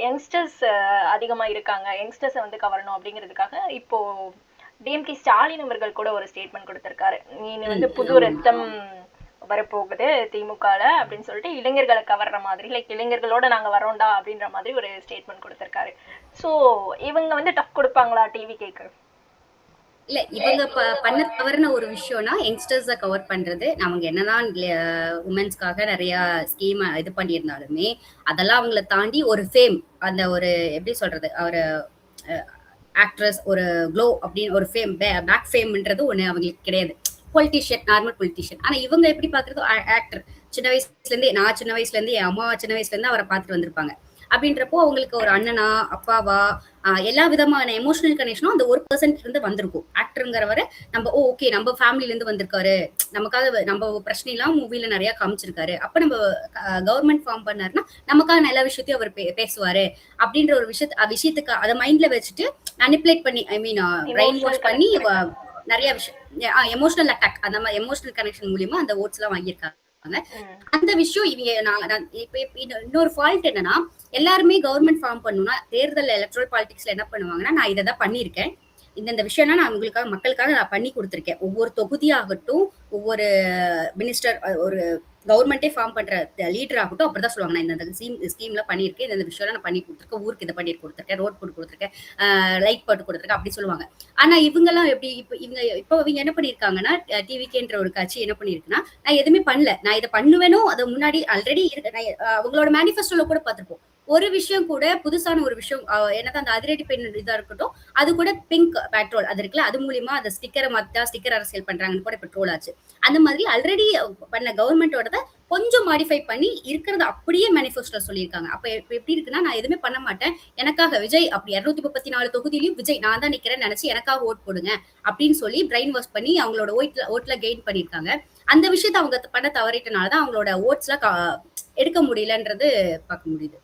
Youngsters அதிகமா இருக்காங்க. Youngsters வந்து கவரணும் அப்படிங்கிறதுக்காக இப்போ டிஎம்கே ஸ்டாலின் அவர்கள் கூட ஒரு ஸ்டேட்மெண்ட் கொடுத்திருக்காரு. இனி வந்து புது ஆமா. ரத்தம் வரப்போகுது திமுகல அப்படின்னு சொல்லிட்டு இளைஞர்களை கவர்ற மாதிரி, லைக் இளைஞர்களோட நாங்க வரோம்டா அப்படின்ற மாதிரி ஒரு ஸ்டேட்மெண்ட் கொடுத்திருக்காரு. சோ இவங்க வந்து டஃப் கொடுப்பாங்களா டிவி கேக்கு? இல்ல இவங்க பண்ண தவறுன ஒரு விஷயம்னா யங்ஸ்டர்ஸ கவர் பண்றது. அவங்க என்னதான் உமன்ஸ்க்காக நிறைய ஸ்கீம் இது பண்ணியிருந்தாலுமே அதெல்லாம் அவங்கள தாண்டி ஒரு ஃபேம், அந்த ஒரு எப்படி சொல்றது, ஒரு ஆக்ட்ரஸ், ஒரு க்ளோ அப்படின்னு ஒரு ஃபேம், பேக் ஃபேம்ன்றது ஒண்ணு அவங்களுக்கு கிடையாது. Politician, normal politician. ஆனா இவங்க எப்படி பாக்குறது, ஆக்டர். சின்ன வயசுல இருந்தே, நான் சின்ன வயசுல இருந்து, என் அம்மா சின்ன வயசுல இருந்து அவரை பார்த்துட்டு வந்திருப்பாங்க. அப்படின்றப்போ அவங்களுக்கு ஒரு அண்ணனா, அப்பாவா, எல்லா விதமான எமோஷனல் கனெக்ஷனும் அந்த ஒரு பர்சன்ட் இருந்து வந்திருக்கும். ஆக்டருங்கிறவரை நம்ம ஓகே நம்ம ஃபேமிலில இருந்து வந்திருக்காரு, நமக்காக நம்ம பிரச்சனை எல்லாம் மூவில நிறைய காமிச்சிருக்காரு, அப்ப நம்ம கவர்மெண்ட் ஃபார்ம் பண்ணாருன்னா நமக்காக நல்ல விஷயத்தையும் அவர் பேசுவாரு அப்படின்ற ஒரு விஷயத்துக்கு அதை மைண்ட்ல வச்சுட்டு மேனிப்புலேட் பண்ணி, ஐ மீன் பிரெயின் வாஷ் பண்ணி நிறைய விஷயம் எமோஷனல் அட்டாக், அந்த மாதிரி எமோஷனல் கனெக்ஷன் மூலியமா அந்த ஓட்ஸ் எல்லாம் வாங்கியிருக்காங்க. அந்த விஷயம் இவங்க இன்னொரு ஃபால்ட் என்னன்னா, எல்லாருமே கவர்மெண்ட் ஃபார்ம் பண்ணணும்னா தேர்தல் எலக்ட்ரல் பாலிடிக்ஸ்ல என்ன பண்ணுவாங்கன்னா, நான் இதை தான் பண்ணியிருக்கேன், இந்த விஷயம்னா நான் உங்களுக்காக மக்களுக்காக நான் பண்ணி கொடுத்துருக்கேன். ஒவ்வொரு தொகுதியாகட்டும், ஒவ்வொரு மினிஸ்டர், ஒரு கவர்மெண்டே ஃபார்ம் பண்ற லீடர் ஆகட்டும் அப்படிதான் சொல்லுவாங்க, நான் இந்த ஸ்கீம்ல பண்ணியிருக்கேன், இந்த விஷயம் நான் பண்ணி கொடுத்துருக்கேன், ஊருக்கு இதை பண்ணி கொடுத்துருக்கேன், ரோட் போட்டு கொடுத்துருக்கேன், லைட் போட்டு கொடுத்துருக்கேன் அப்படி சொல்லுவாங்க. ஆனா இவங்க எல்லாம் எப்படி, இப்போ என்ன பண்ணிருக்காங்கன்னா, டிவிகேன்ற ஒரு கட்சி என்ன பண்ணிருக்குன்னா, நான் எதுவுமே பண்ணல, நான் இதை பண்ணுவேனோ அது முன்னாடி ஆல்ரெடி இருக்கு, அவங்களோட மேனிஃபெஸ்டோல கூட பார்த்திருப்போம். ஒரு விஷயம் கூட புதுசான ஒரு விஷயம், என்னதான் அந்த அதிரடி பெண் இதா இருக்கட்டும், அது கூட பிங்க் பெட்ரோல் அது இருக்குல்ல, அது மூலியமா அந்த ஸ்டிக்கரை மாத்தா ஸ்டிக்கர் அரசியல் பண்றாங்கன்னு கூட பெட்ரோல் ஆச்சு. அந்த மாதிரி ஆல்ரெடி பண்ண கவர்மெண்டோட கொஞ்சம் மாடிஃபை பண்ணி இருக்கிறத அப்படியே மேனிஃபெஸ்டோ சொல்லியிருக்காங்க. அப்ப எப்படி இருக்குன்னா, நான் எதுவுமே பண்ண மாட்டேன், எனக்காக விஜய் அப்படி 234 தொகுதியிலையும் விஜய் நான் தான் நிக்கிறேன்னு நினைச்சு எனக்காக ஓட் போடுங்க அப்படின்னு சொல்லி பிரெயின் வாஷ் பண்ணி அவங்களோட ஓட்ல கெயின் பண்ணிருக்காங்க. அந்த விஷயத்த அவங்க பண்ண தவறிட்டனாலதான் அவங்களோட ஓட்ஸ்ல எடுக்க முடியலன்றது பார்க்க முடியுது.